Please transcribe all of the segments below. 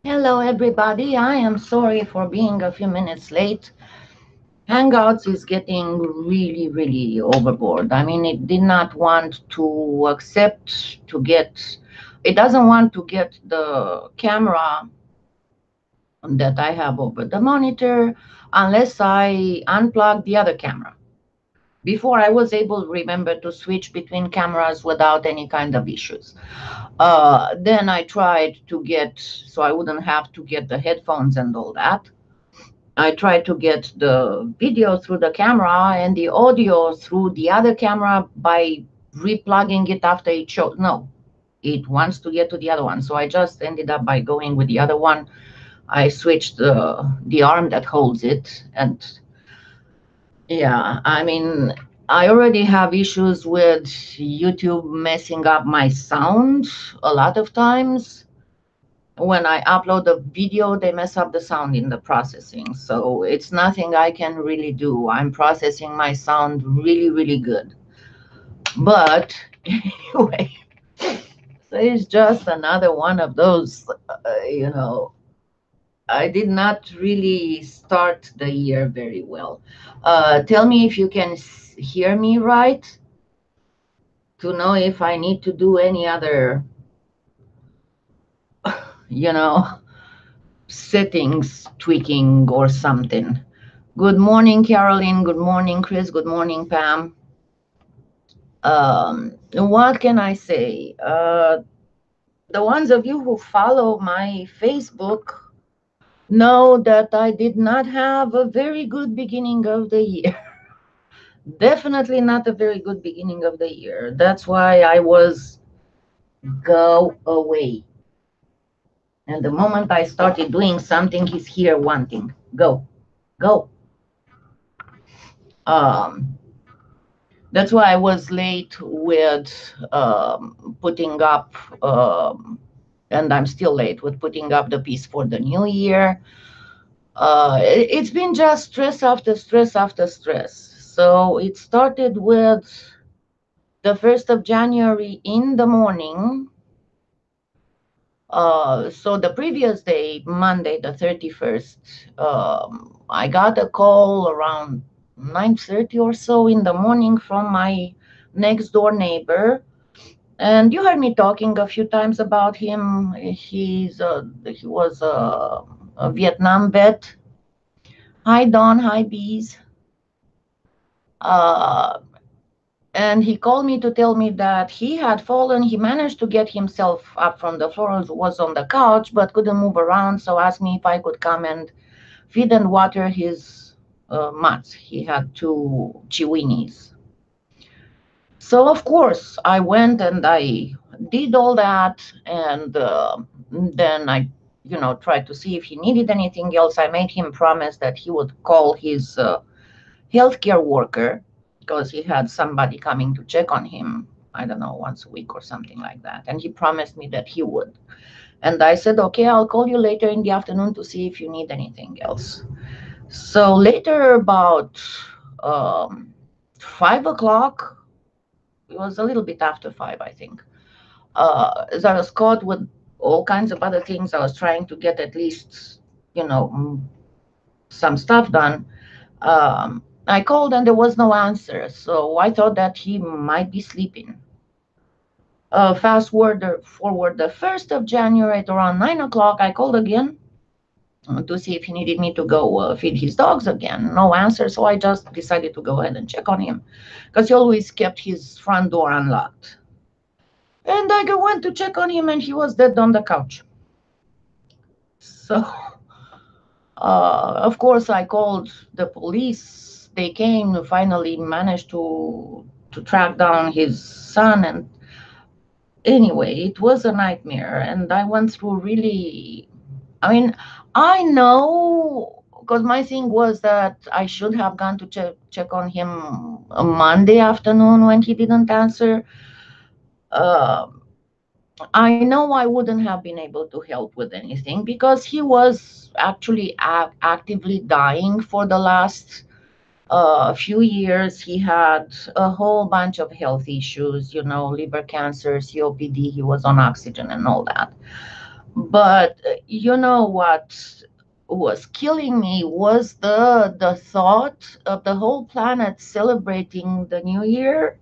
Hello, everybody. I am sorry for being a few minutes late. Hangouts is getting really, really overboard. I mean, it did not want to accept to get, it doesn't want to get the camera that I have over the monitor unless I unplug the other camera. Before I was able, remember, to switch between cameras without any kind of issues. Then I tried to get, so I wouldn't have to get the headphones and all that. I tried to get the video through the camera and the audio through the other camera by replugging it after it showed. No, it wants to get to the other one. So I just ended up by going with the other one. I switched the arm that holds it. And yeah, I mean, I already have issues with YouTube messing up my sound a lot of times. When I upload a video, they mess up the sound in the processing. So it's nothing I can really do. I'm processing my sound really, really good. But anyway, so it's just another one of those, I did not really start the year very well. Tell me if you can hear me right to know if I need to do any other, you know, settings tweaking or something. Good morning, Caroline. Good morning, Chris. Good morning, Pam. What can I say? The ones of you who follow my Facebook know that I did not have a very good beginning of the year. Definitely not a very good beginning of the year. That's why I was go away. And the moment I started doing something, he's here wanting go, go. Um, That's why I was late with putting up, and I'm still late with putting up the piece for the new year. It's been just stress after stress after stress. So it started with the 1st of January in the morning. So the previous day, Monday, the 31st, I got a call around 9:30 or so in the morning from my next door neighbor. And you heard me talking a few times about him. He was a Vietnam vet. Hi Don, hi Bees. Uh, and he called me to tell me that he had fallen. He managed to get himself up from the floor, was on the couch, but couldn't move around. So asked me if I could come and feed and water his mutts. He had two chihuahuas. So of course I went and I did all that, and then I, tried to see if he needed anything else. I made him promise that he would call his healthcare worker because he had somebody coming to check on him. I don't know, once a week or something like that. And he promised me that he would. And I said, okay, I'll call you later in the afternoon to see if you need anything else. So later, about 5 o'clock, it was a little bit after five, I think. As I was caught with all kinds of other things, I was trying to get at least, some stuff done. I called and there was no answer, so I thought that he might be sleeping. Forward the 1st of January at around 9 o'clock, I called again to see if he needed me to go feed his dogs again. No answer, so I just decided to go ahead and check on him because he always kept his front door unlocked. And I went to check on him, and he was dead on the couch. So, of course, I called the police. They came, finally managed to track down his son. And anyway, it was a nightmare. And I went through really, I mean, I know because my thing was that I should have gone to check on him a Monday afternoon when he didn't answer. Uh, I know I wouldn't have been able to help with anything because he was actually actively dying for the last few years. He had a whole bunch of health issues, liver cancer, COPD. He was on oxygen and all that. But you know what was killing me was the thought of the whole planet celebrating the new year,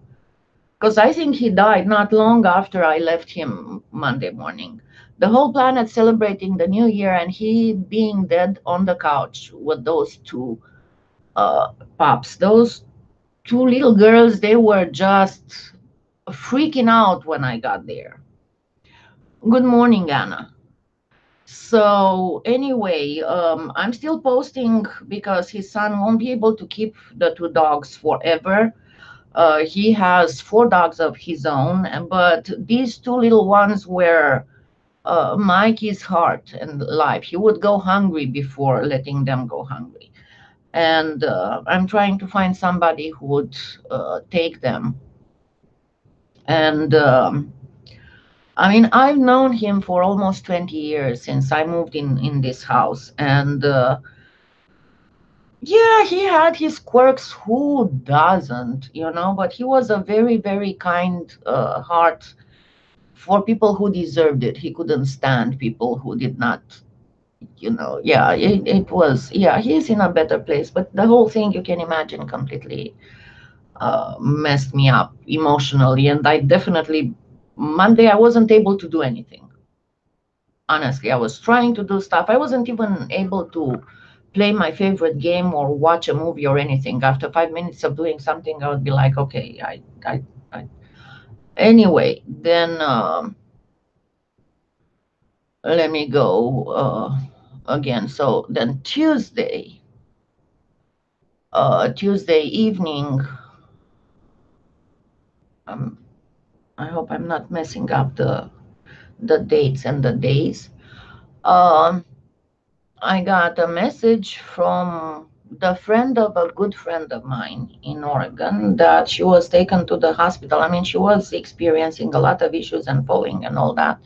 because I think he died not long after I left him Monday morning. The whole planet celebrating the new year, and he being dead on the couch with those two uh, pups. Those two little girls, they were just freaking out when I got there. Good morning, Anna. So anyway, I'm still posting because his son won't be able to keep the two dogs forever. He has four dogs of his own, but these two little ones were Mikey's heart and life. He would go hungry before letting them go hungry. And I'm trying to find somebody who would take them. And I mean, I've known him for almost 20 years since I moved in this house. And yeah, he had his quirks. Who doesn't, you know? But he was a very, very kind heart for people who deserved it. He couldn't stand people who did not, you know. Yeah, it was, yeah, he's in a better place. But the whole thing, you can imagine, completely messed me up emotionally. And I definitely, Monday, I wasn't able to do anything. Honestly, I was trying to do stuff. I wasn't even able to play my favorite game or watch a movie or anything. After 5 minutes of doing something, I would be like, okay, I. Anyway, then let me go again. So then Tuesday evening, um, I hope I'm not messing up the dates and the days. Um, I got a message from the friend of a good friend of mine in Oregon that she was taken to the hospital. I mean, she was experiencing a lot of issues and falling and all that,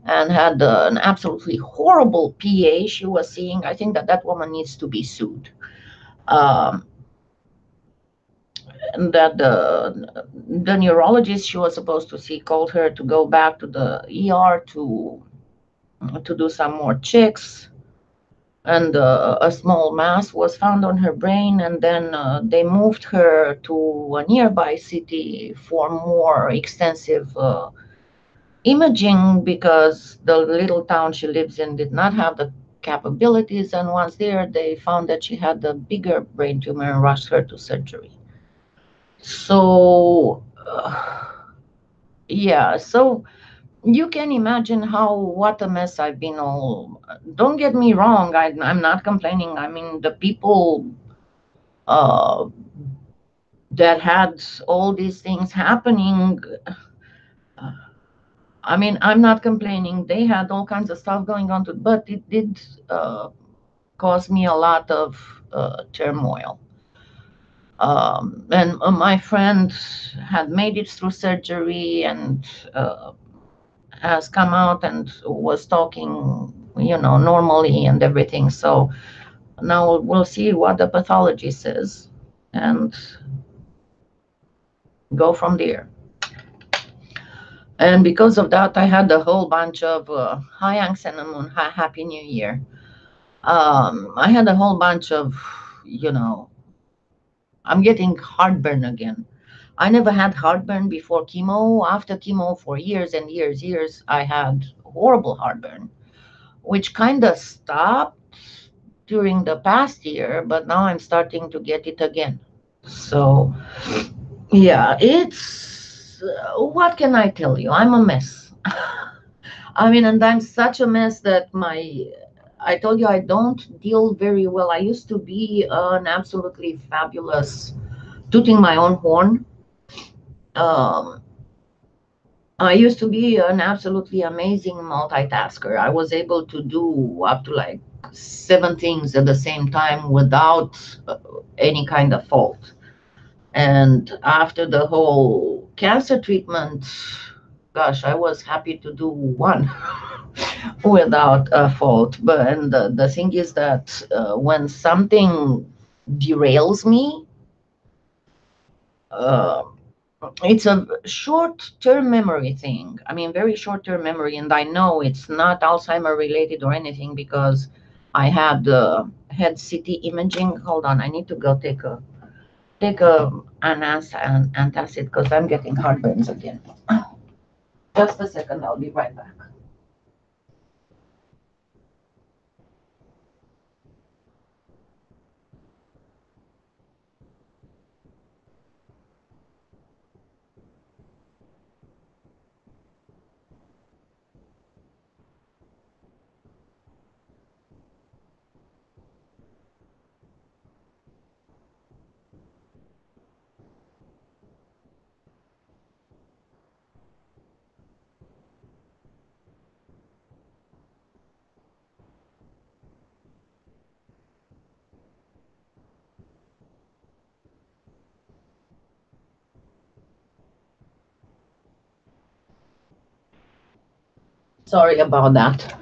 and had an absolutely horrible PA she was seeing. I think that that woman needs to be sued. Um, and that the neurologist she was supposed to see called her to go back to the ER to do some more checks, and a small mass was found on her brain, and then they moved her to a nearby city for more extensive imaging, because the little town she lives in did not have the capabilities, and once there they found that she had a bigger brain tumor and rushed her to surgery. So yeah, so you can imagine how what a mess I've been all. Don't get me wrong, I'm not complaining. I mean, the people uh, that had all these things happening, uh, I mean, I'm not complaining. They had all kinds of stuff going on, but it did cause me a lot of turmoil. And my friend had made it through surgery and has come out and was talking, you know, normally and everything. So now we'll see what the pathology says and go from there. And because of that, I had a whole bunch of hi, Yang Cinnamon, hi, Happy New Year. I had a whole bunch of, you know, I'm getting heartburn again. I never had heartburn before chemo. After chemo, for years and years, I had horrible heartburn, which kind of stopped during the past year, but now I'm starting to get it again. So, yeah, it's what can I tell you? I'm a mess. I mean, and I'm such a mess that I told you I don't deal very well. I used to be an absolutely fabulous tooting my own horn. Um, I used to be an absolutely amazing multitasker. I was able to do up to like seven things at the same time without any kind of fault. And after the whole cancer treatment, gosh, I was happy to do one without a fault. But and the thing is that when something derails me, uh, it's a short-term memory thing. I mean, very short-term memory, and I know it's not Alzheimer related or anything because I had had CT imaging. Hold on, I need to go take a an antacid because I'm getting heartburns again. Just a second, I'll be right back. Sorry about that.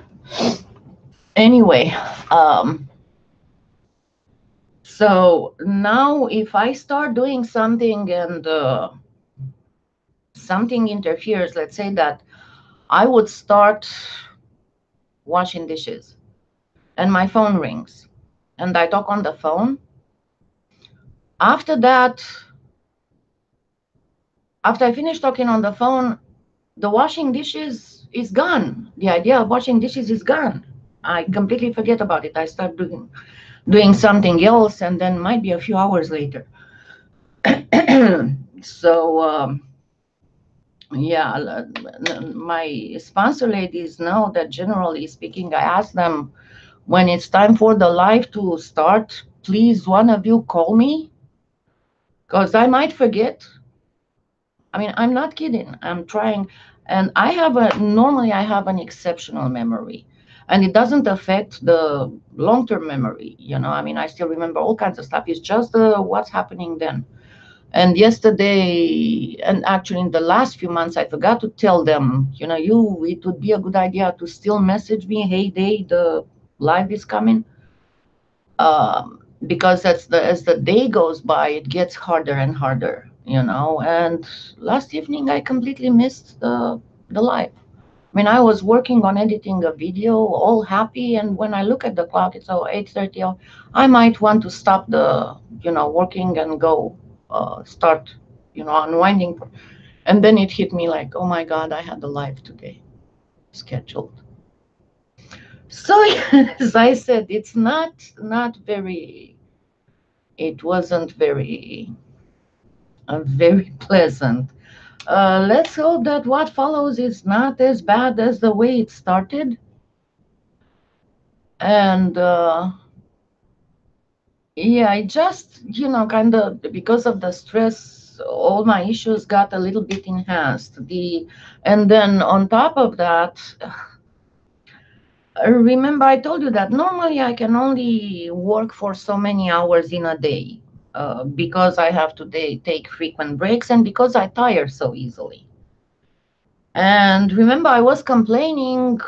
Anyway, um, so now if I start doing something and something interferes, let's say that I would start washing dishes and my phone rings and I talk on the phone. After that, after I finish talking on the phone, the washing dishes is gone. The idea of washing dishes is gone. I completely forget about it. I start doing something else, and then might be a few hours later. So yeah, my sponsor ladies know that generally speaking, I ask them when it's time for the live to start, please one of you call me because I might forget. I mean, I'm not kidding. I'm trying. And normally I have an exceptional memory. And it doesn't affect the long-term memory. I mean, I still remember all kinds of stuff. It's just what's happening then. And yesterday, and actually in the last few months, I forgot to tell them, it would be a good idea to still message me, hey, the live is coming. Because as the day goes by, it gets harder and harder, And last evening, I completely missed the live. I mean, I was working on editing a video, all happy, and when I look at the clock, it's 8:30. I might want to stop the, working and go start, unwinding. And then it hit me like, oh my God, I had the live today scheduled. So as I said, it's not very. It wasn't very pleasant. Let's hope that what follows is not as bad as the way it started. And yeah, I just, kind of because of the stress, all my issues got a little bit enhanced. And then on top of that, remember I told you that normally I can only work for so many hours in a day because I have to take frequent breaks and because I tire so easily. And remember, I was complaining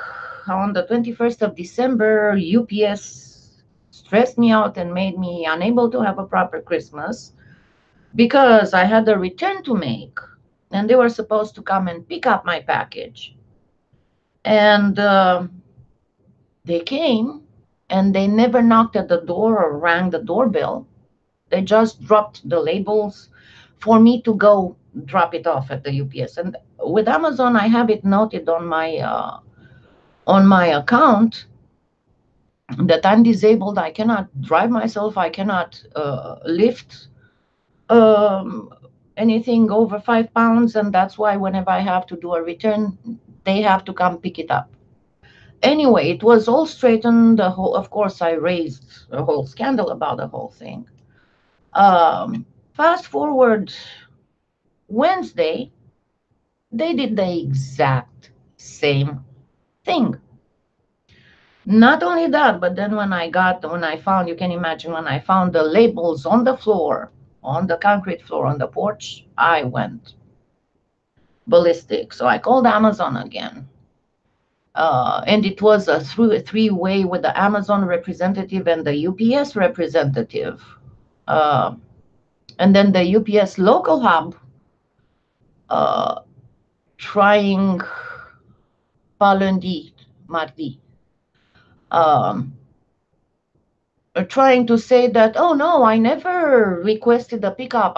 on the 21st of December, UPS stressed me out and made me unable to have a proper Christmas because I had a return to make and they were supposed to come and pick up my package. And they came and they never knocked at the door or rang the doorbell. They just dropped the labels for me to go drop it off at the UPS. And with Amazon, I have it noted on my account that I'm disabled. I cannot drive myself. I cannot lift um, anything over 5 pounds, and that's why whenever I have to do a return, they have to come pick it up. Anyway, it was all straightened. Of course, I raised a whole scandal about the whole thing. Fast forward Wednesday, they did the exact same thing. Not only that, but then when I found, you can imagine, when I found the labels on the floor, on the concrete floor, on the porch, I went ballistic. So I called Amazon again. And it was a three-way with the Amazon representative and the UPS representative. And then the UPS local hub uh, trying pas lundi, mardi, um, trying to say that, oh no, I never requested a pickup.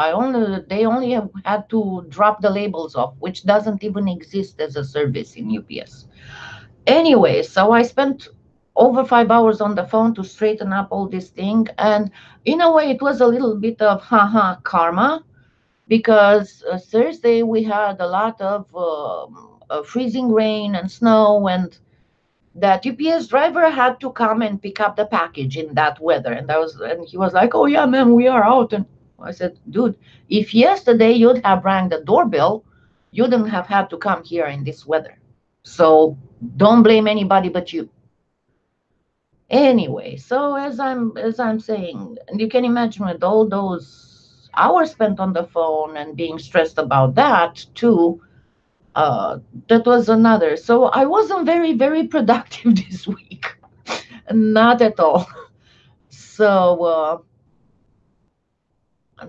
They only have had to drop the labels off, which doesn't even exist as a service in UPS. Anyway, so I spent over 5 hours on the phone to straighten up all this thing, and in a way, it was a little bit of haha karma, because Thursday we had a lot of freezing rain and snow, and that UPS driver had to come and pick up the package in that weather. And he was like, "Oh yeah, man, we are out." And I said, "Dude, if yesterday you'd have rang the doorbell, you wouldn't have had to come here in this weather. So don't blame anybody but you." Anyway, so as I'm saying, and you can imagine with all those hours spent on the phone and being stressed about that too, uh, that was another. So I wasn't very, very productive this week. Not at all. So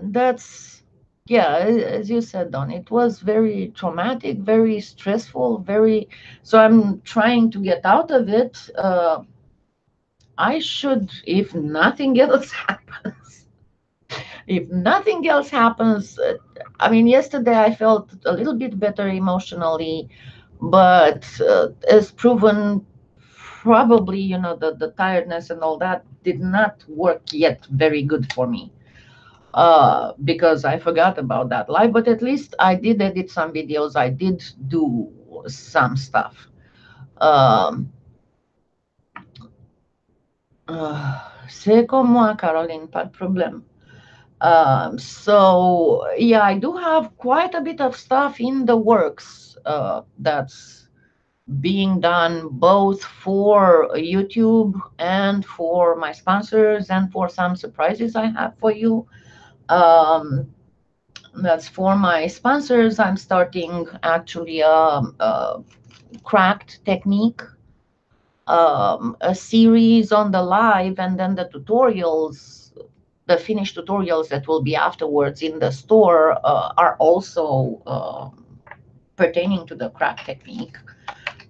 that's, yeah, as you said, Don, it was very traumatic, very stressful, very. So I'm trying to get out of it. I should, if nothing else happens, if nothing else happens, I mean, yesterday I felt a little bit better emotionally, but as proven, probably, the tiredness and all that did not work yet very good for me, because I forgot about that live. But at least I did edit some videos, I did do some stuff. Um, C'est comme moi, Caroline, pas de problème. So yeah, I do have quite a bit of stuff in the works that's being done both for YouTube and for my sponsors and for some surprises I have for you. Um, that's for my sponsors. I'm starting actually a cracked technique, a series on the live, and then the tutorials, the finished tutorials that will be afterwards in the store, are also pertaining to the crack technique.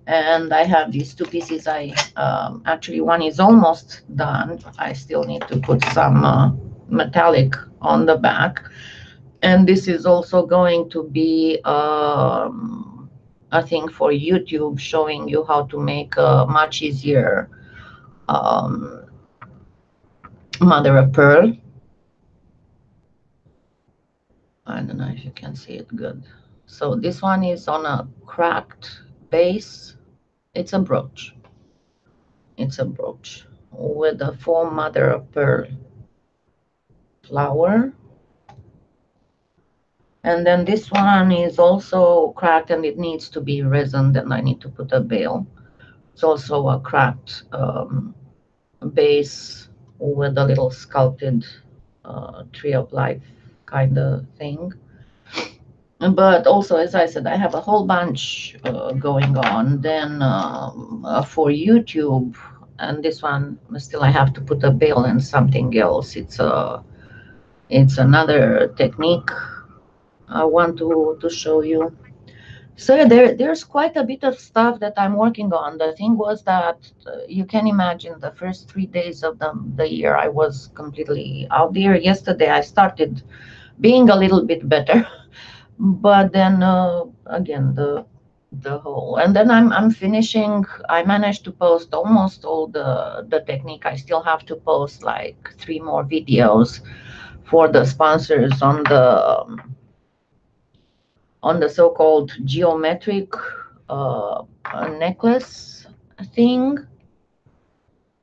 And I have these two pieces. Actually, one is almost done. I still need to put some metallic on the back. And this is also going to be a thing for YouTube, showing you how to make a much easier um, mother of pearl. I don't know if you can see it good. So this one is on a cracked base. It's a brooch. It's a brooch with a foam mother of pearl flower. And then this one is also cracked and it needs to be resined, and I need to put a bail. It's also a cracked base with a little sculpted tree of life kind of thing. But also, as I said, I have a whole bunch going on. Then for YouTube, and this one still I have to put a bail and something else. It's another technique I want to show you. So yeah, there's quite a bit of stuff that I'm working on. The thing was that you can imagine the first 3 days of the year I was completely out there. Yesterday I started being a little bit better, but then again the whole, and then I'm finishing. I managed to post almost all the technique. I still have to post like 3 more videos for the sponsors on the so-called geometric necklace thing.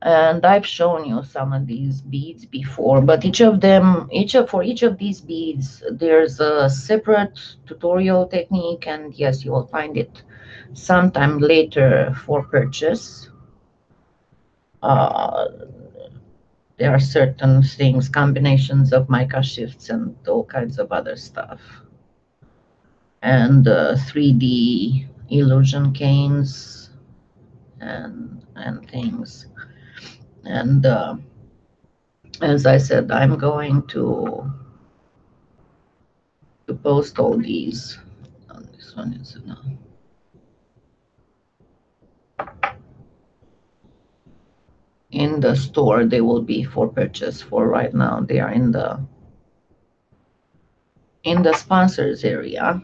And I've shown you some of these beads before, but for each of these beads, there's a separate tutorial technique, and yes, you will find it sometime later for purchase. Uh, there are certain things, combinations of mica shifts and all kinds of other stuff. And 3D illusion canes and things. And as I said, I'm going to post all these This one is in the store. They will be for purchase. For right now, they are in the sponsors area.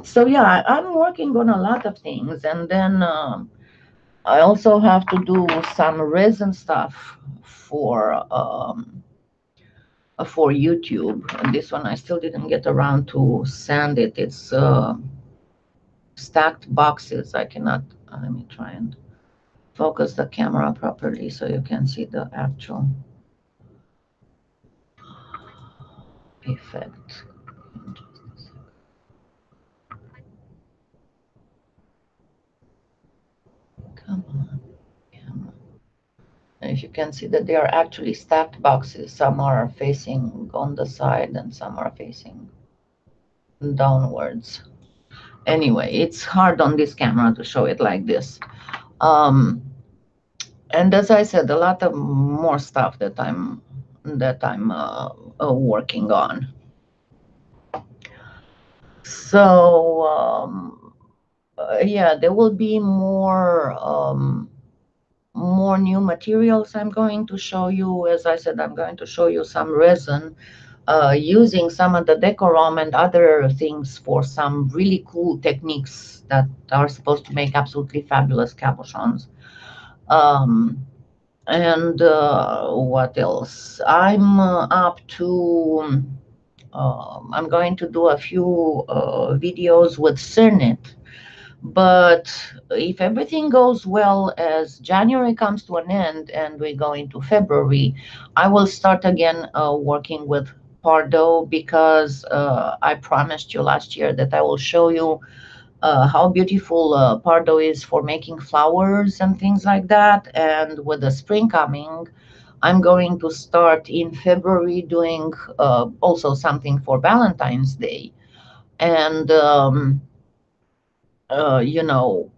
So yeah, I'm working on a lot of things, and then I also have to do some resin stuff for YouTube. And this one I still didn't get around to sand it. It's stacked boxes. I cannot. Let me try and focus the camera properly so you can see the actual effect. Come on, camera. If you can see that they are actually stacked boxes. Some are facing on the side and some are facing downwards. Anyway, it's hard on this camera to show it like this. And as I said, a lot of more stuff that I'm working on. So yeah, there will be more new materials I'm going to show you. As I said, I'm going to show you some resin using some of the decorum and other things for some really cool techniques that are supposed to make absolutely fabulous cabochons. Um, and what else? I'm up to. I'm going to do a few videos with Cernet, but if everything goes well, as January comes to an end and we go into February, I will start again working with Pardo, because I promised you last year that I will show you how beautiful Pardo is for making flowers and things like that. And with the spring coming, I'm going to start in February doing also something for Valentine's Day. And, you know,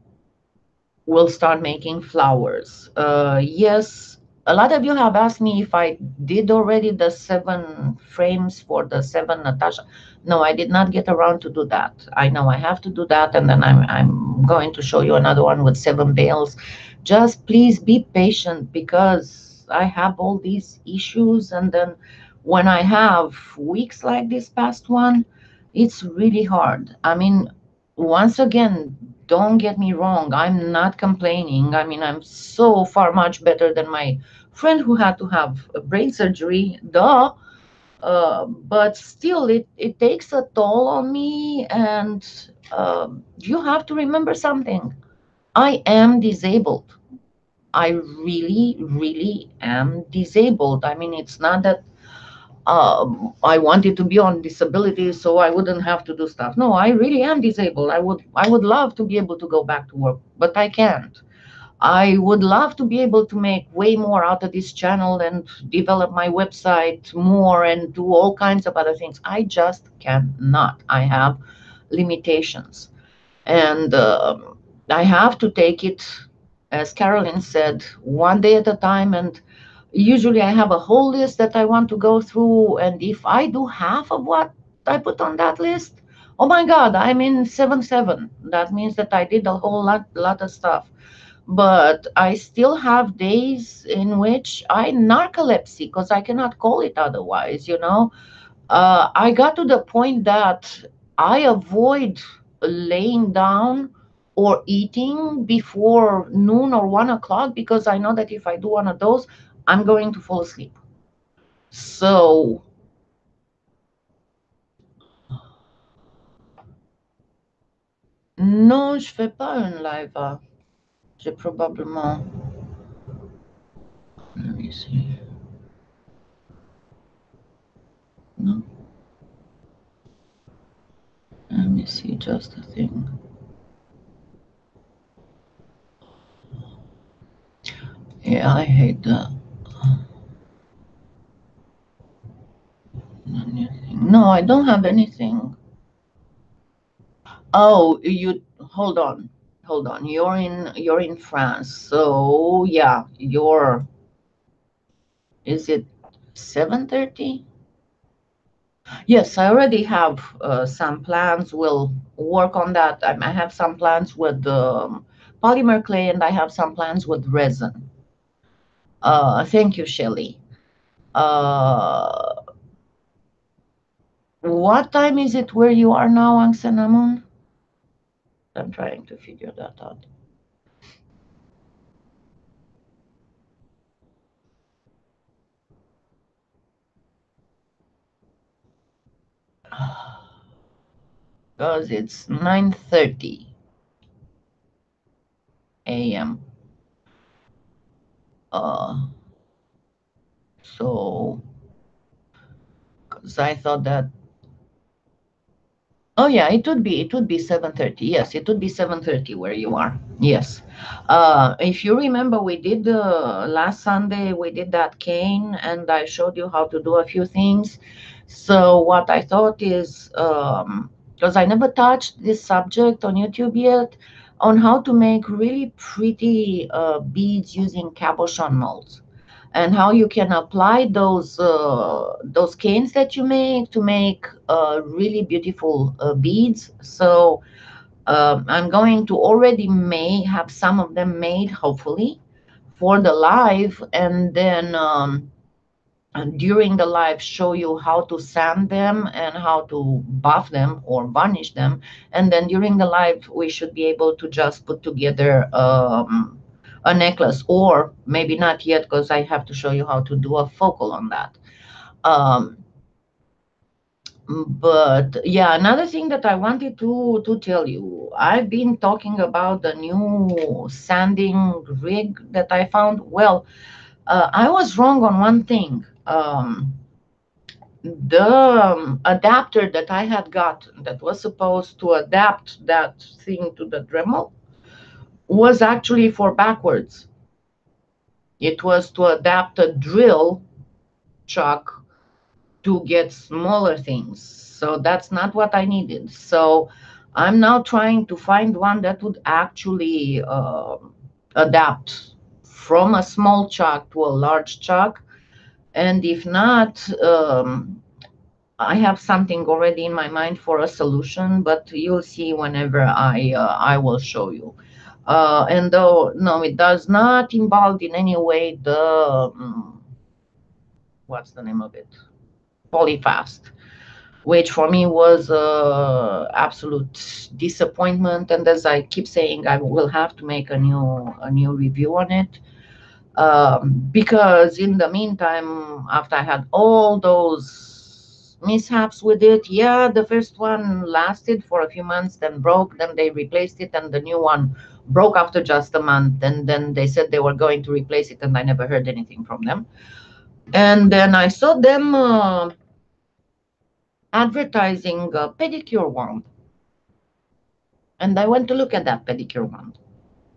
we'll start making flowers. Yes, a lot of you have asked me if I did already the 7 frames for the 7 Natasha. No, I did not get around to do that. I know I have to do that, and then I'm going to show you another one with 7 bales. Just please be patient, because I have all these issues, and then when I have weeks like this past one, it's really hard. I mean, once again, don't get me wrong, I'm not complaining. I mean, I'm so far much better than my friend who had to have a brain surgery, duh. But still, it takes a toll on me, and you have to remember something. I am disabled. I really, really am disabled. I mean, it's not that I wanted to be on disability so I wouldn't have to do stuff. No, I really am disabled. I would love to be able to go back to work, but I can't. I would love to be able to make way more out of this channel and develop my website more and do all kinds of other things. I just cannot. I have limitations. And I have to take it, as Carolyn said, one day at a time. And usually I have a whole list that I want to go through. And if I do half of what I put on that list, oh my God, I'm in 7-7. That means that I did a whole lot of stuff. But I still have days in which I narcolepsy, because I cannot call it otherwise, you know. I got to the point that I avoid laying down or eating before noon or 1 o'clock, because I know that if I do one of those, I'm going to fall asleep. So, non, je fais pas un live. J'ai probablement. Let me see. No. Let me see just a thing. Yeah, I hate that. Anything. No, I don't have anything. Oh, you hold on. Hold on. You're in France. So yeah, is it 7:30? Yes, I already have some plans. We'll work on that. I have some plans with polymer clay, and I have some plans with resin. Thank you, Shelley. Uh, what time is it where you are now, Angsanamun? I'm trying to figure that out. Because it's 9:30 a.m. Uh, so, because I thought that. Oh yeah, it would be 7:30. Yes, it would be 7:30 where you are. Yes. If you remember, we did last Sunday we did that cane, and I showed you how to do a few things. So what I thought is, because I never touched this subject on YouTube yet, on how to make really pretty beads using cabochon molds, and how you can apply those canes that you make to make really beautiful beads. So I'm going to already may have some of them made, hopefully, for the live, and then and during the live show you how to sand them and how to buff them or varnish them, and then during the live we should be able to just put together a necklace, or maybe not yet because I have to show you how to do a focal on that. um, but yeah, another thing that I wanted to tell you, I've been talking about the new sanding rig that I found. Well, I was wrong on one thing. The adapter that I had got that was supposed to adapt that thing to the Dremel was actually for backwards. It was to adapt a drill chuck to get smaller things. So that's not what I needed. So I'm now trying to find one that would actually adapt from a small chuck to a large chuck. And if not, I have something already in my mind for a solution, but you'll see whenever I will show you. And though no, it does not involve in any way the what's the name of it? Polyfast, which for me was absolute disappointment. And as I keep saying, I will have to make a new review on it, because in the meantime, after I had all those mishaps with it, yeah, the first one lasted for a few months, then broke, then they replaced it, and the new one broke after just a month, and then they said they were going to replace it, and I never heard anything from them. And then I saw them advertising a pedicure wand, and I went to look at that pedicure wand,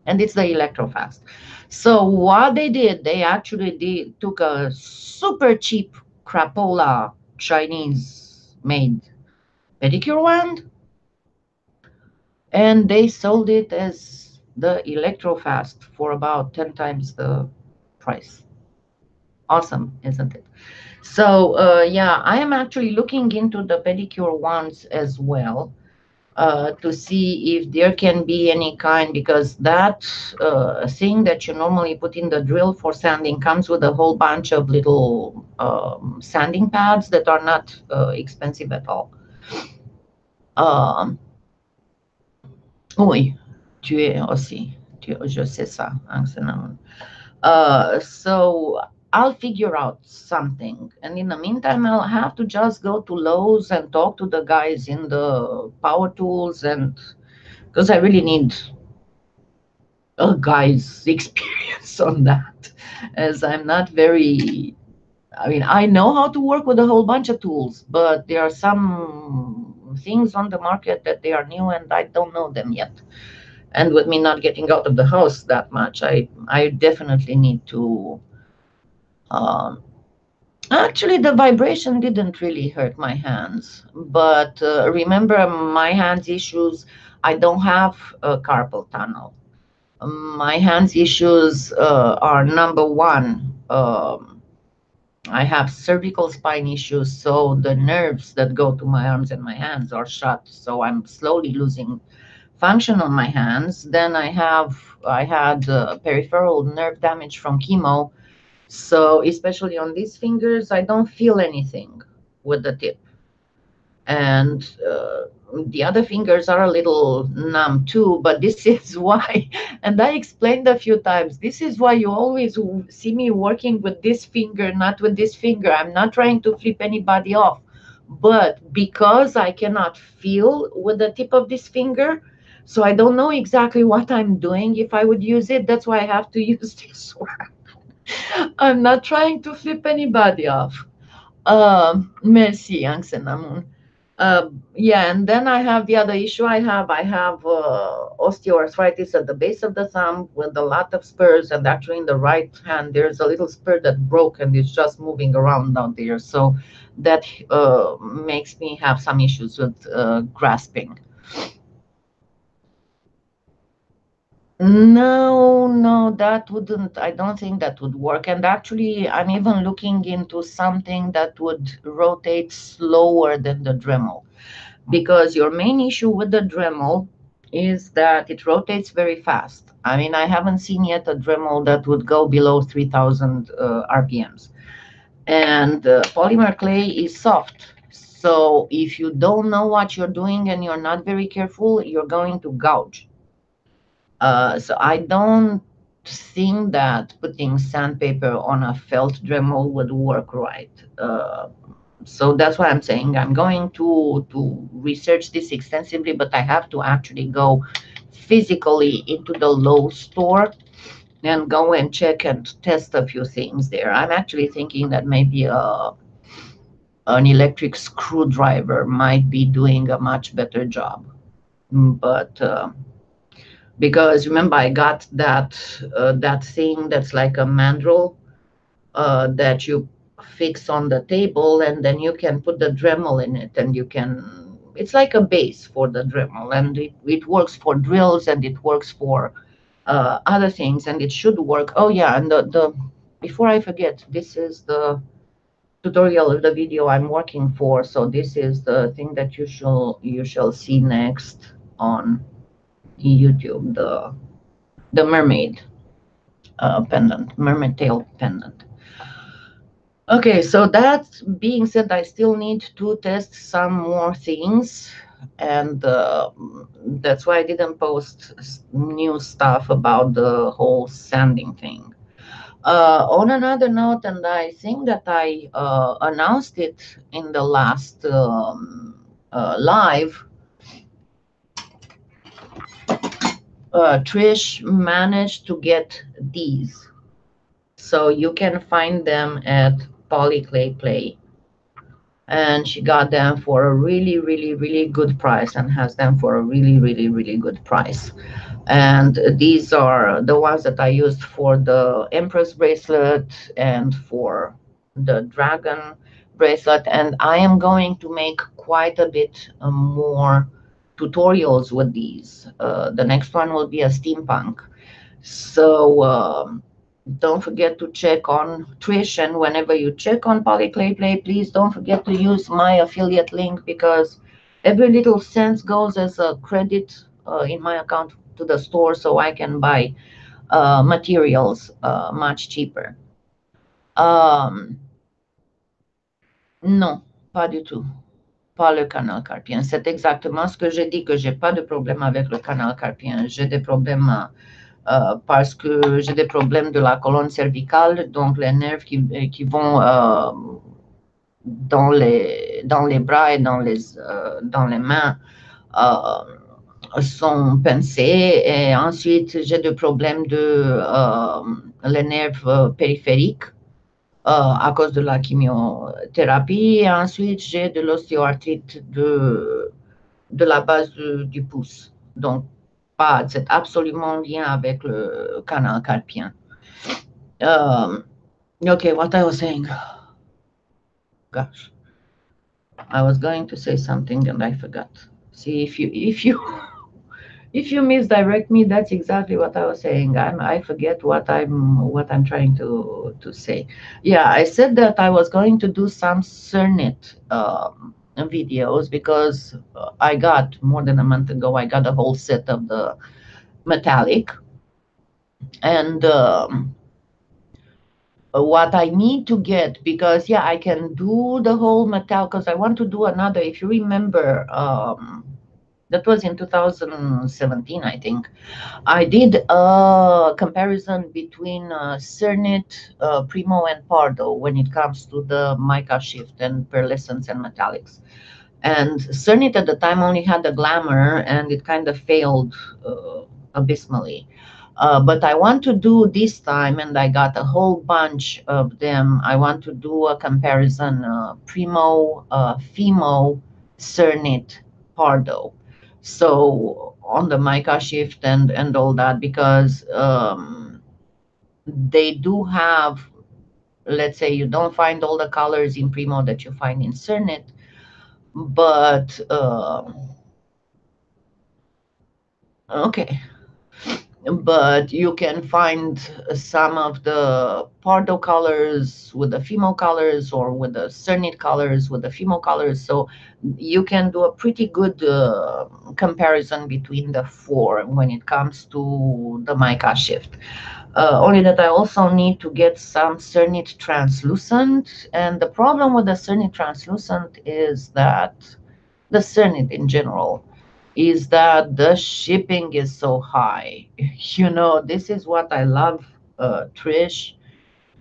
and it's the Electrofast. So what they did, they actually took a super cheap crapola Chinese made pedicure wand, and they sold it as the Electrofast for about 10 times the price. Awesome, isn't it? So yeah, I am actually looking into the pedicure wands as well, to see if there can be any kind, because that thing that you normally put in the drill for sanding comes with a whole bunch of little sanding pads that are not expensive at all. Um, oui, tu es aussi. Je sais ça, Anxenon. So I'll figure out something. And in the meantime, I'll have to just go to Lowe's and talk to the guys in the power tools, and because I really need a guy's experience on that, as I'm not very. I mean, I know how to work with a whole bunch of tools, but there are some things on the market that they are new and I don't know them yet. And with me not getting out of the house that much, I definitely need to. Um, Actually, the vibration didn't really hurt my hands, but remember my hands issues. I don't have a carpal tunnel. My hands issues are number one. I have cervical spine issues, so the nerves that go to my arms and my hands are shut. So I'm slowly losing function on my hands. Then I had peripheral nerve damage from chemo. So especially on these fingers, I don't feel anything with the tip. And the other fingers are a little numb too, but this is why, and I explained a few times, this is why you always see me working with this finger, not with this finger. I'm not trying to flip anybody off, but because I cannot feel with the tip of this finger, so I don't know exactly what I'm doing if I would use it. That's why I have to use this one. I'm not trying to flip anybody off. Merci, Young Cinnamon. Yeah, and then I have the other issue I have osteoarthritis at the base of the thumb with a lot of spurs, and actually in the right hand there's a little spur that broke and it's just moving around down there. So that makes me have some issues with grasping. No, no, that wouldn't, I don't think that would work. And actually, I'm even looking into something that would rotate slower than the Dremel, because your main issue with the Dremel is that it rotates very fast. I mean, I haven't seen yet a Dremel that would go below 3000 RPMs. And polymer clay is soft. So if you don't know what you're doing and you're not very careful, you're going to gouge. So I don't think that putting sandpaper on a felt Dremel would work right. So that's why I'm saying I'm going to research this extensively, but I have to actually go physically into the Lowe's store and go and check and test a few things there. I'm actually thinking that maybe an electric screwdriver might be doing a much better job. But because remember, I got that thing that's like a mandrel that you fix on the table, and then you can put the Dremel in it, and you can. It's like a base for the Dremel, and it works for drills, and it works for other things, and it should work. Oh yeah, and the before I forget, this is the tutorial of the video I'm working for. So this is the thing that you shall see next on YouTube, the mermaid pendant, mermaid tail pendant. Okay, so that being said, I still need to test some more things, and that's why I didn't post new stuff about the whole sanding thing. On another note, and I think that I announced it in the last live, Trish managed to get these. So you can find them at PolyClay Play. And she got them for a really, really, really good price, and has them for a really, really, really good price. And these are the ones that I used for the Empress bracelet and for the Dragon bracelet. And I am going to make quite a bit more tutorials with these. The next one will be a steampunk. So don't forget to check on Trish, and whenever you check on PolyClay Play, please don't forget to use my affiliate link, because every little cent goes as a credit in my account to the store, so I can buy materials much cheaper. Non, pas du tout. Pas le canal carpien. C'est exactement ce que j'ai dit, que j'ai pas de problème avec le canal carpien. J'ai des problèmes parce que j'ai des problèmes de la colonne cervicale, donc les nerfs qui vont dans les bras et dans les mains sont pincés. Et ensuite, j'ai des problèmes de les nerfs périphériques à cause de la chimiothérapie. Et ensuite, j'ai de l'ostéoarthrite de la base du pouce. Donc, pas, c'est absolument rien avec le canal carpien. Okay, what I was saying. Gosh, I was going to say something and I forgot. See, if you If you misdirect me, that's exactly what I was saying. I forget what I'm trying to say. Yeah, I said that I was going to do some Cernit videos because I got more than a month ago. I got a whole set of the metallic, and what I need to get, because yeah, I can do the whole metal because I want to do another. If you remember, that was in 2017, I think. I did a comparison between Cernit, Premo, and Pardo when it comes to the mica shift and pearlescence and metallics. And Cernit at the time only had the glamour, and it kind of failed abysmally. But I want to do this time, and I got a whole bunch of them. I want to do a comparison: Premo, Fimo, Cernit, Pardo. So on the mica shift and all that, because they do have, let's say, you don't find all the colors in Premo that you find in Cernit, but okay, but you can find some of the Pardo colors with the Fimo colors, or with the Cernit colors with the Fimo colors. So you can do a pretty good comparison between the four when it comes to the mica shift. Only that I also need to get some Cernit translucent. And the problem with the Cernit translucent is that the Cernit in general is that the shipping is so high. You know, this is what I love, Trish.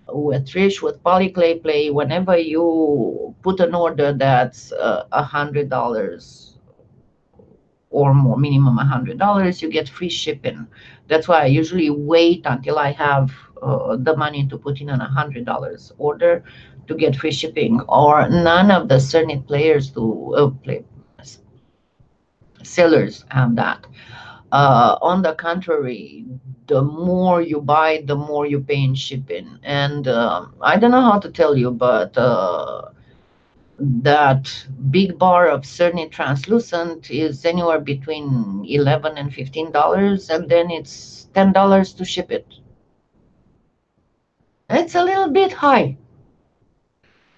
With PolyClay Play, whenever you put an order that's $100 or more, minimum $100, you get free shipping. That's why I usually wait until I have the money to put in an $100 order to get free shipping. Or none of the Cernit players do sellers have that. On the contrary, the more you buy, the more you pay in shipping. And I don't know how to tell you, but that big bar of Cerny translucent is anywhere between $11 and $15, and then it's $10 to ship it. It's a little bit high.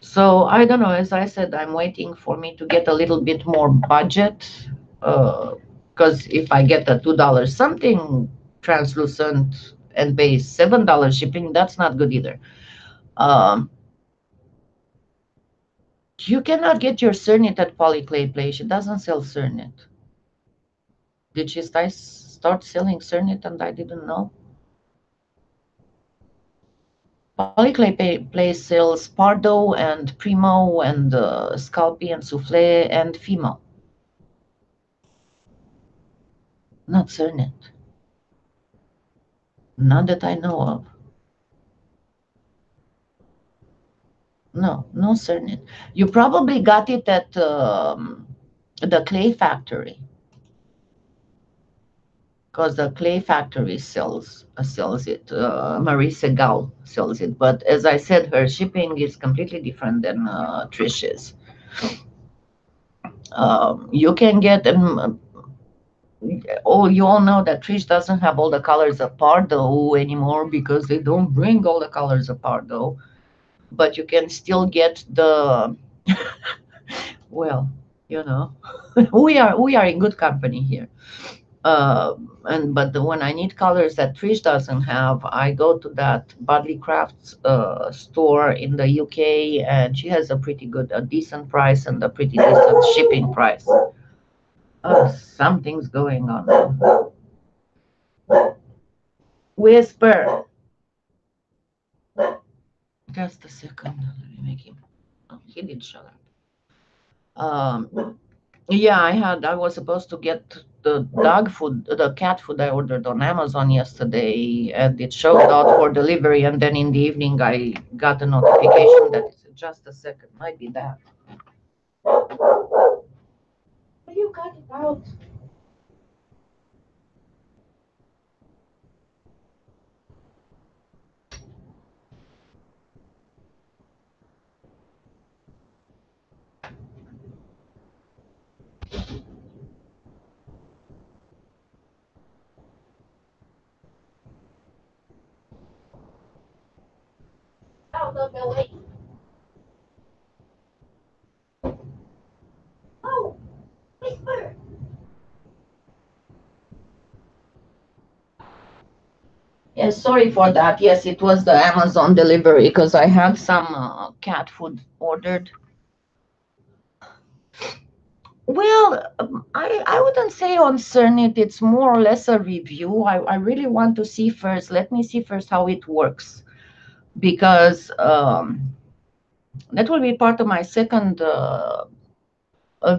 So I don't know. As I said, I'm waiting for me to get a little bit more budget. Because if I get a $2 something translucent and pay $7 shipping, that's not good either. Um, you cannot get your Cernit at PolyClay Place. It doesn't sell Cernit. Did she start selling Cernit and I didn't know? PolyClay Place sells Pardo and Premo and Scalpi and Soufflé and Fimo. Not Cernit. Not that I know of. No, no Cernit. You probably got it at the clay factory, because the clay factory sells it. Marie Segal sells it. But as I said, her shipping is completely different than Trish's. You can get oh, you all know that Trish doesn't have all the colors of Pardo anymore because they don't bring all the colors of Pardo. But you can still get the well, you know, we are in good company here. But when I need colors that Trish doesn't have, I go to that Bodley Crafts store in the UK, and she has a decent price and a pretty decent shipping price. Something's going on. Whisper. Just a second. Let me make him. Oh, he did shut up. Yeah, I was supposed to get the cat food I ordered on Amazon yesterday, and it showed out for delivery. And then in the evening, I got a notification that it's just a second. Might be that. Will you cut it out? Yes, sorry for that. Yes, it was the Amazon delivery because I had some cat food ordered. Well, I wouldn't say on Cernit, it's more or less a review. I really want to see first, let me see first how it works because that will be part of my second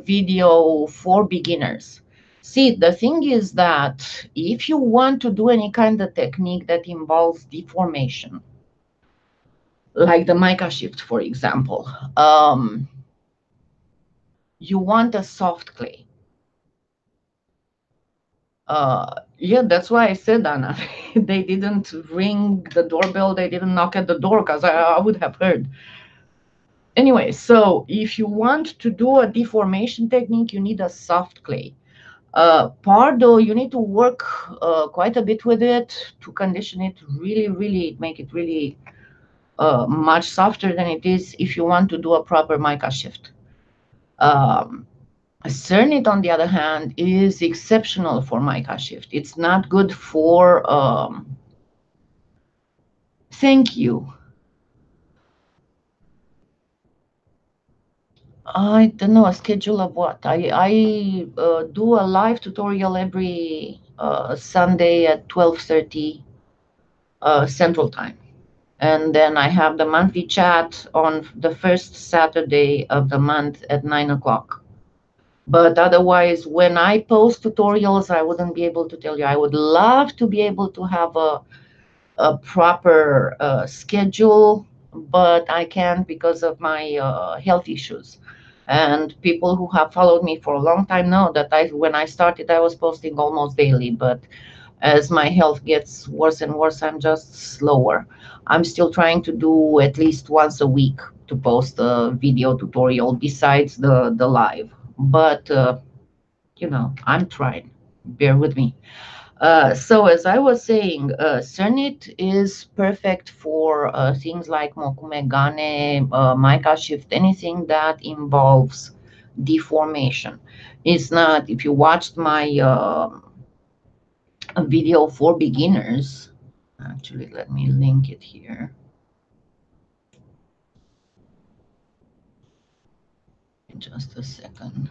video for beginners. See, the thing is that if you want to do any kind of technique that involves deformation, like the mica shift, for example, you want a soft clay. Yeah, that's why I said, Anna, they didn't ring the doorbell, they didn't knock at the door because I would have heard. Anyway, so if you want to do a deformation technique, you need a soft clay. Pardo, you need to work quite a bit with it to condition it really, really, make it really much softer than it is if you want to do a proper mica shift. Um, Cernit, on the other hand, is exceptional for mica shift. It's not good for, thank you. I don't know, a schedule of what? I do a live tutorial every Sunday at 12:30 Central Time. And then I have the monthly chat on the first Saturday of the month at 9 o'clock. But otherwise, when I post tutorials, I wouldn't be able to tell you. I would love to be able to have a proper schedule, but I can't because of my health issues. And people who have followed me for a long time know that when I started, I was posting almost daily. But as my health gets worse and worse, I'm just slower. I'm still trying to do at least once a week to post a video tutorial besides the live. But I'm trying. Bear with me. So as I was saying, Cernit is perfect for things like mokumegane, mica shift, anything that involves deformation. It's not, if you watched my video for beginners, actually, let me link it here. Just a second.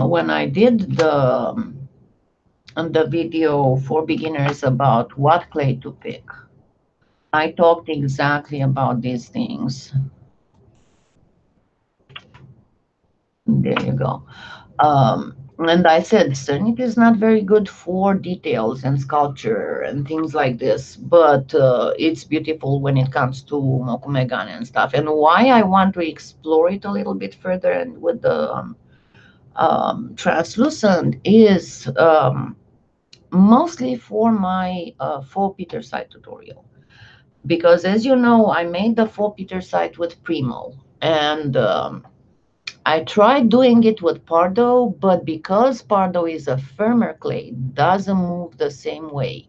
When I did the video for beginners about what clay to pick, I talked exactly about these things. There you go. And I said, Cernit is not very good for details and sculpture and things like this, but it's beautiful when it comes to mokumegan and stuff. And why I want to explore it a little bit further and with the translucent is mostly for my faux Peter site tutorial. Because as you know, I made the faux Peter site with Premo. And I tried doing it with Pardo, but because Pardo is a firmer clay, it doesn't move the same way.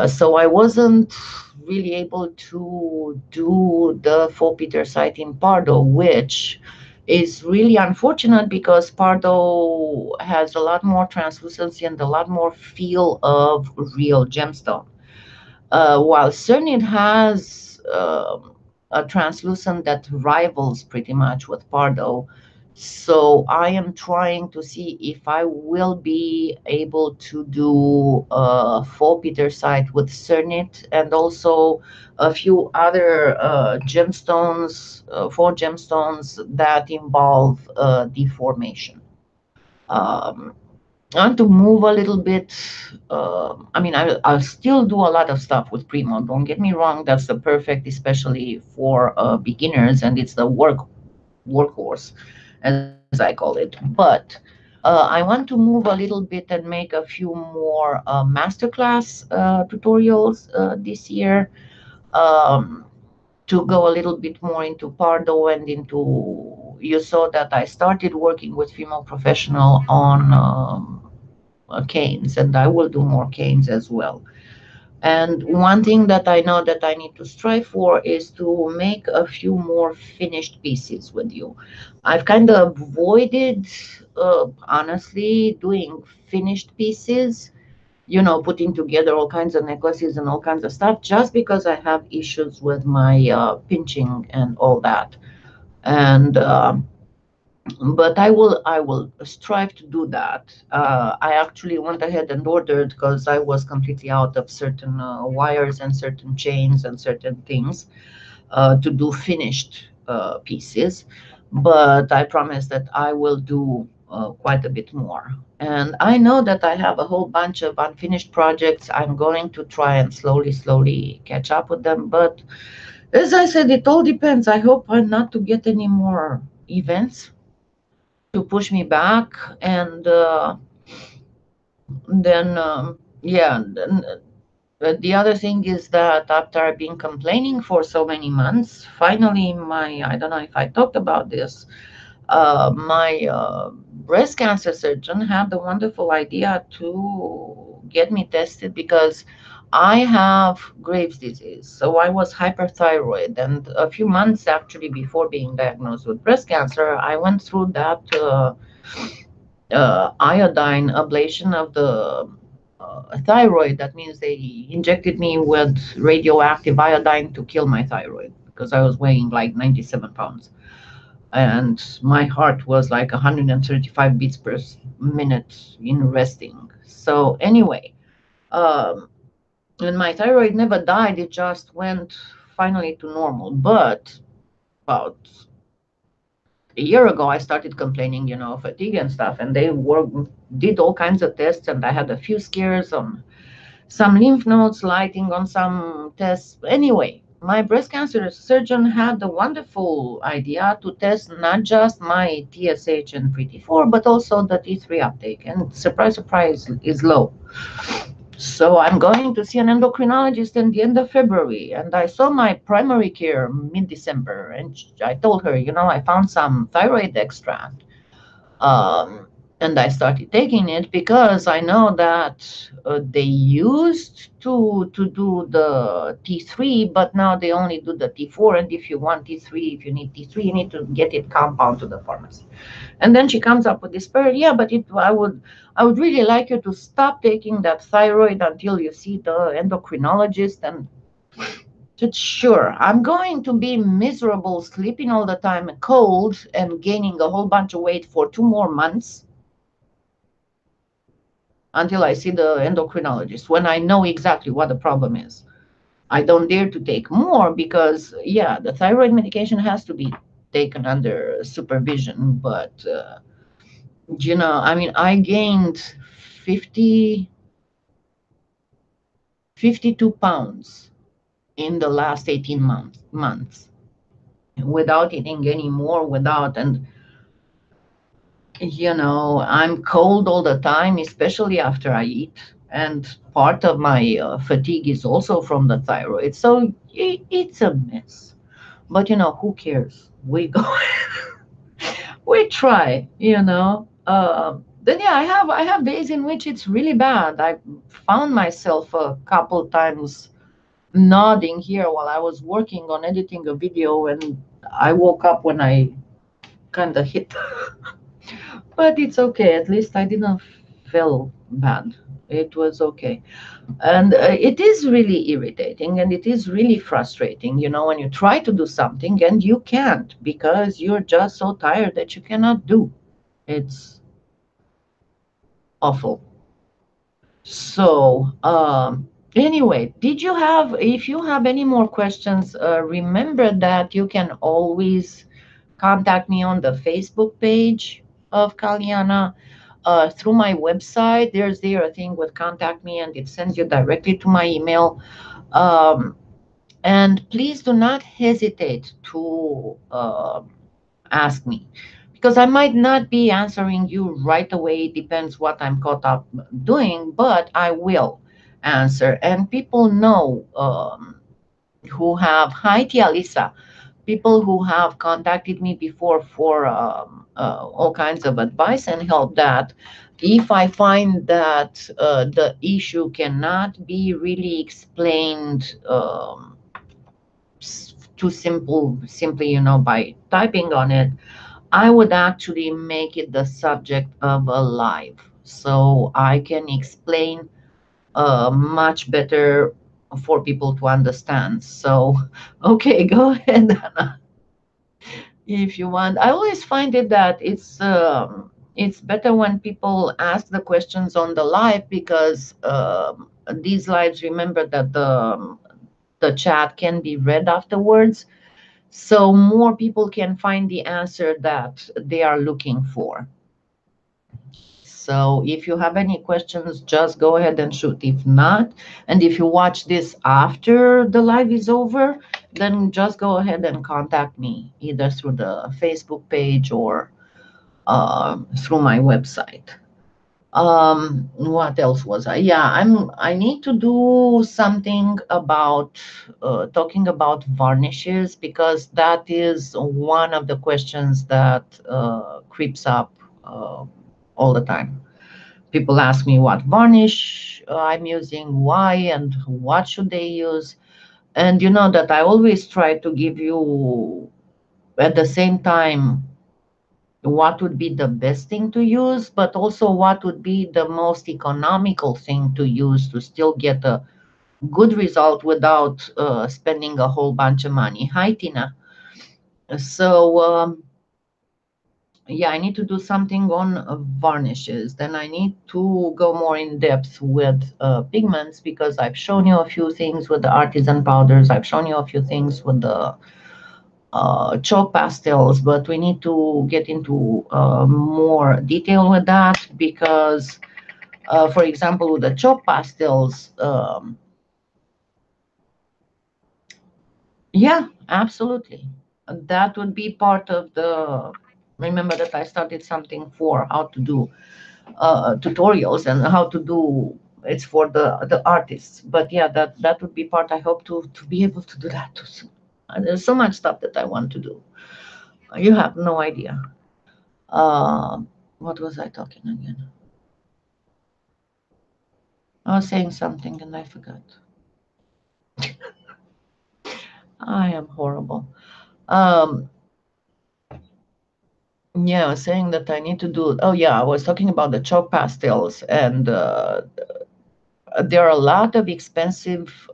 So I wasn't really able to do the faux Peter site in Pardo, which is really unfortunate because Pardo has a lot more translucency and a lot more feel of real gemstone. While Cernit has a translucent that rivals pretty much with Pardo. So I am trying to see if I will be able to do a faux Petersite with Cernit and also a few other gemstones, four gemstones that involve deformation. Um, I want to move a little bit. I mean, I'll still do a lot of stuff with Primo. Don't get me wrong. That's the perfect, especially for beginners, and it's the workhorse, as I call it. But I want to move a little bit and make a few more masterclass tutorials this year um, to go a little bit more into Pardo and into. You saw that I started working with Fimo Professional on. Canes, and I will do more canes as well. And one thing that I know that I need to strive for is to make a few more finished pieces with you. I've kind of avoided, honestly, doing finished pieces, putting together all kinds of necklaces and all kinds of stuff, just because I have issues with my pinching and all that. And but I will strive to do that. I actually went ahead and ordered, because I was completely out of certain wires and certain chains and certain things, to do finished pieces. But I promise that I will do quite a bit more. And I know that I have a whole bunch of unfinished projects. I'm going to try and slowly catch up with them. But as I said, it all depends. I hope not to get any more events to push me back. And then yeah, then, the other thing is that after I've been complaining for so many months, finally I don't know if I talked about this, my breast cancer surgeon had the wonderful idea to get me tested, because I have Graves' disease. So I was hyperthyroid. And a few months actually before being diagnosed with breast cancer, I went through that iodine ablation of the thyroid. That means they injected me with radioactive iodine to kill my thyroid, because I was weighing like 97 pounds and my heart was like 135 beats per minute in resting. So anyway, um, and my thyroid never died. It just went finally to normal. But about a year ago, I started complaining, fatigue and stuff, and they did all kinds of tests, and I had a few scares on some lymph nodes, lighting on some tests. Anyway, my breast cancer surgeon had the wonderful idea to test not just my TSH and free T4, but also the T3 uptake. And surprise, surprise, is low. So I'm going to see an endocrinologist in the end of February. And I saw my primary care mid-December. And I told her, I found some thyroid extract. Um, and I started taking it because I know that they used to do the T3, but now they only do the T4. And if you want T3, if you need T3, you need to get it compound to the pharmacy. And then she comes up with this prayer. Yeah, but I would really like you to stop taking that thyroid until you see the endocrinologist. And sure, I'm going to be miserable, sleeping all the time, cold, and gaining a whole bunch of weight for 2 more months until I see the endocrinologist, when I know exactly what the problem is. I don't dare to take more because, yeah, the thyroid medication has to be taken under supervision. But, I mean, I gained 50, 52 pounds in the last 18 months without eating any more, and I'm cold all the time, especially after I eat. And part of my fatigue is also from the thyroid. So it's a mess. But, who cares? We go, we try, Then, yeah, I have days in which it's really bad. I found myself a couple times nodding here while I was working on editing a video, and I woke up when I kind of hit. But it's okay. At least I didn't feel bad. It was okay. And it is really irritating and it is really frustrating, when you try to do something and you can't because you're just so tired that you cannot do. It's awful. So, anyway, if you have any more questions, remember that you can always contact me on the Facebook page of Kalyana. Through my website, there's there a thing with contact me, and it sends you directly to my email. Um, and please do not hesitate to ask me, because I might not be answering you right away. It depends what I'm caught up doing, but I will answer. And people know who have, hi, Tia Lisa, people who have contacted me before for all kinds of advice and help, that If I find that the issue cannot be really explained too simply, by typing on it, I would actually make it the subject of a live so I can explain much better for people to understand. So, okay, go ahead, Anna, if you want. I always find it that it's better when people ask the questions on the live because these lives, remember that the chat can be read afterwards, so more people can find the answer that they are looking for. So if you have any questions, just go ahead and shoot. If not, and if you watch this after the live is over, then just go ahead and contact me either through the Facebook page or through my website. What else was I? Yeah, I need to do something about talking about varnishes because that is one of the questions that creeps up all the time. People ask me what varnish I'm using, why, and what should they use. And you know that I always try to give you at the same time what would be the best thing to use, but also what would be the most economical thing to use to still get a good result without spending a whole bunch of money. Hi, Tina. So, yeah, I need to do something on varnishes. Then I need to go more in depth with pigments because I've shown you a few things with the artisan powders. I've shown you a few things with the chalk pastels, but we need to get into more detail with that because, for example, with the chalk pastels, yeah, absolutely. That would be part of the. Remember that I started something for how to do tutorials and how to do. It's for the artists, but yeah, that would be part. I hope to be able to do that too soon. There's so much stuff that I want to do. You have no idea. Uh, what was I talking again? I was saying something and I forgot. I am horrible. Um, yeah, I was saying that I need to do. Oh yeah, I was talking about the chalk pastels, and there are a lot of expensive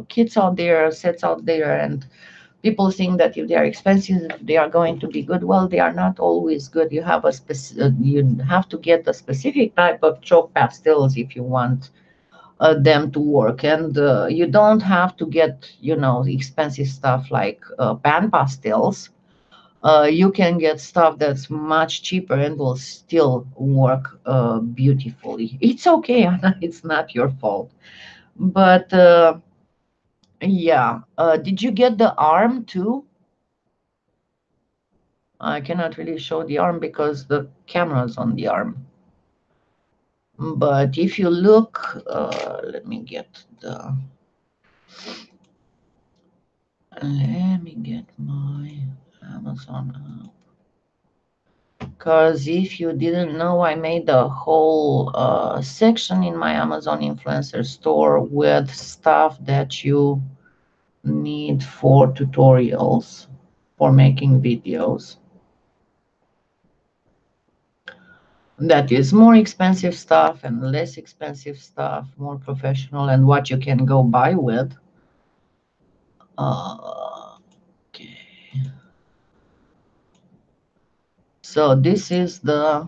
kits out there, sets out there, and people think that if they are expensive, they are going to be good. Well, they are not always good. You have to get a specific type of chalk pastels if you want them to work, and you don't have to get expensive stuff like pan pastels. You can get stuff that's much cheaper and will still work beautifully. It's okay, Anna. It's not your fault. But yeah, did you get the arm too? I cannot really show the arm because the camera's on the arm. But if you look, let me get the. Let me get my Amazon. Because if you didn't know, I made a whole section in my Amazon influencer store with stuff that you need for tutorials, for making videos. That is more expensive stuff and less expensive stuff, more professional, and what you can go buy with. Okay. So this is the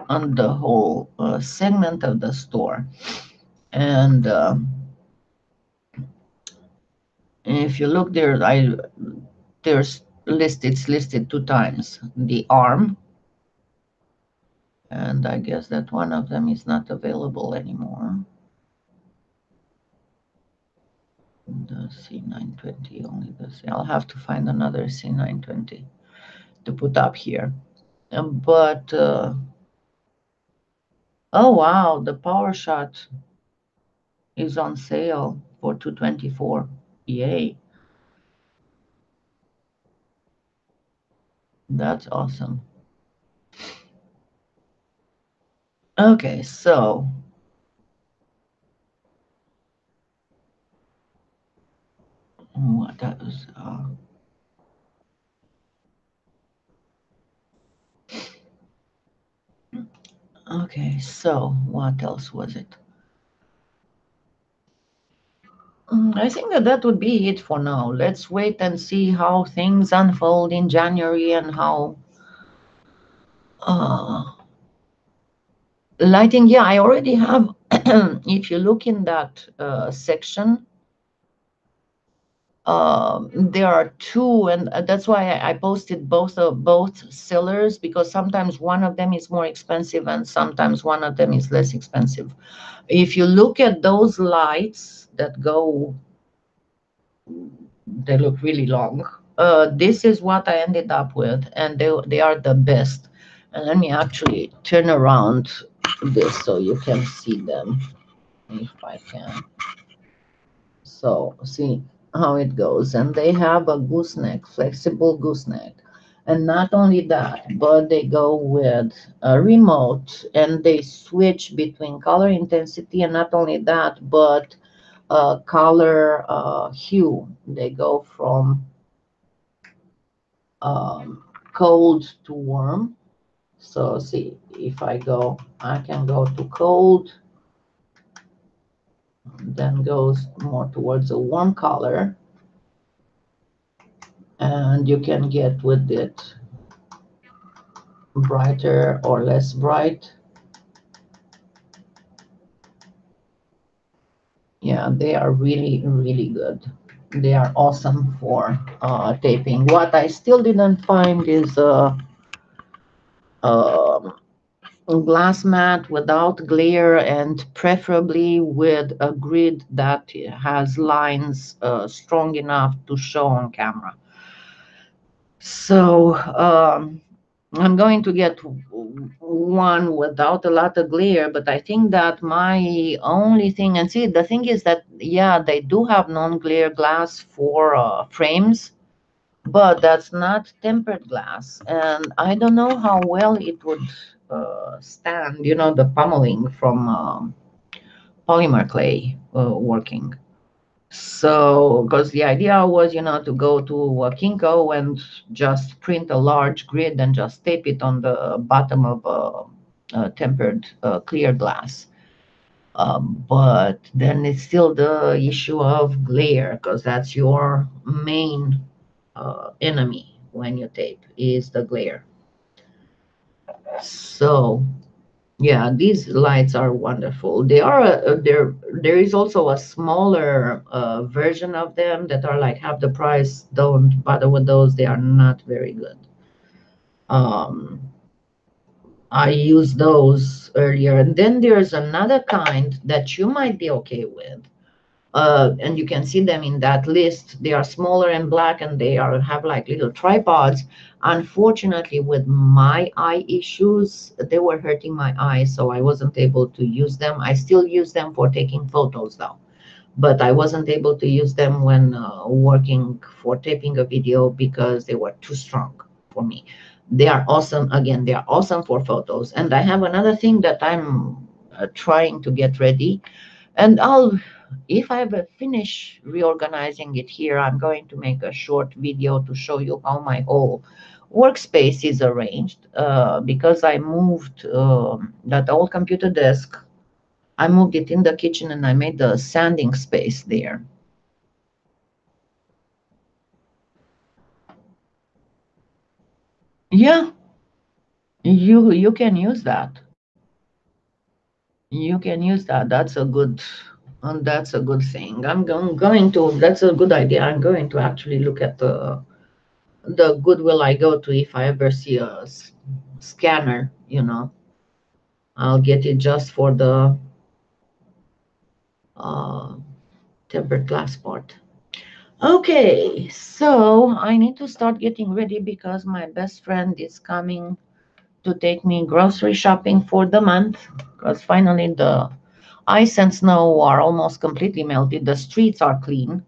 on the whole segment of the store. And if you look there, it's listed two times. The arm, and I guess that one of them is not available anymore. The C920, only the C. I'll have to find another C920 to put up here. But oh wow, the Power Shot is on sale for 224. Yay. That's awesome. Okay, so what does okay, so what else was it? I think that that would be it for now. Let's wait and see how things unfold in January and how uh, lighting. Yeah, I already have. If you look in that section, there are two, and that's why I posted both sellers, because sometimes one of them is more expensive and sometimes one of them is less expensive. If you look at those lights that go, they look really long. This is what I ended up with, and they are the best. And let me actually turn around this so you can see them, if I can. So see how it goes. And they have a gooseneck, flexible gooseneck. And not only that, but they go with a remote and they switch between color intensity, and not only that, but color hue. They go from um, cold to warm. So see, if I go, I can go to cold, then goes more towards a warm color, and you can get with it brighter or less bright. Yeah, they are really, really good. They are awesome for taping. What I still didn't find is a glass mat without glare, and preferably with a grid that has lines strong enough to show on camera. So I'm going to get one without a lot of glare, but I think that my only thing, and see, the thing is that, yeah, they do have non-glare glass for frames, but that's not tempered glass. And I don't know how well it would stand, the pummeling from polymer clay working. So, because the idea was, to go to Kinko and just print a large grid and just tape it on the bottom of tempered clear glass. But then it's still the issue of glare, because that's your main enemy when you tape, is the glare. So yeah, these lights are wonderful. They are there is also a smaller version of them that are like half the price. Don't bother with those. They are not very good. Um, I used those earlier. And then there's another kind that you might be okay with. And you can see them in that list. They are smaller and black, and they are have like little tripods. Unfortunately, with my eye issues, they were hurting my eyes, so I wasn't able to use them. I still use them for taking photos though, but I wasn't able to use them when working for taping a video because they were too strong for me. They are awesome. Again, they are awesome for photos. And I have another thing that I'm trying to get ready, and if I ever finish reorganizing it here, I'm going to make a short video to show you how my whole workspace is arranged, because I moved that old computer desk. I moved it in the kitchen and I made the sanding space there. Yeah, you can use that. You can use that. That's a good thing. I'm going to. That's a good idea. I'm going to actually look at the Goodwill I go to. If I ever see a scanner, I'll get it just for the uh, tempered glass part. Okay, so I need to start getting ready because my best friend is coming to take me grocery shopping for the month, because finally the ice and snow are almost completely melted. The streets are clean.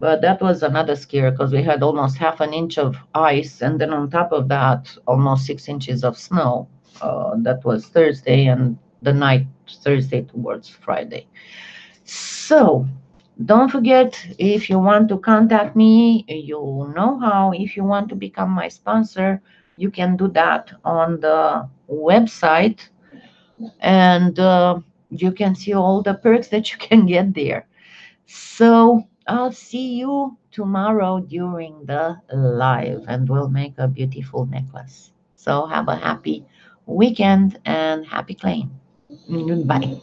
But that was another scare, because we had almost half an inch of ice, and then on top of that, almost 6 inches of snow. That was Thursday, and the night Thursday towards Friday. So don't forget, if you want to contact me, you know how. If you want to become my sponsor, you can do that on the website, and you can see all the perks that you can get there. So I'll see you tomorrow during the live, and we'll make a beautiful necklace. So have a happy weekend and happy claying. Bye.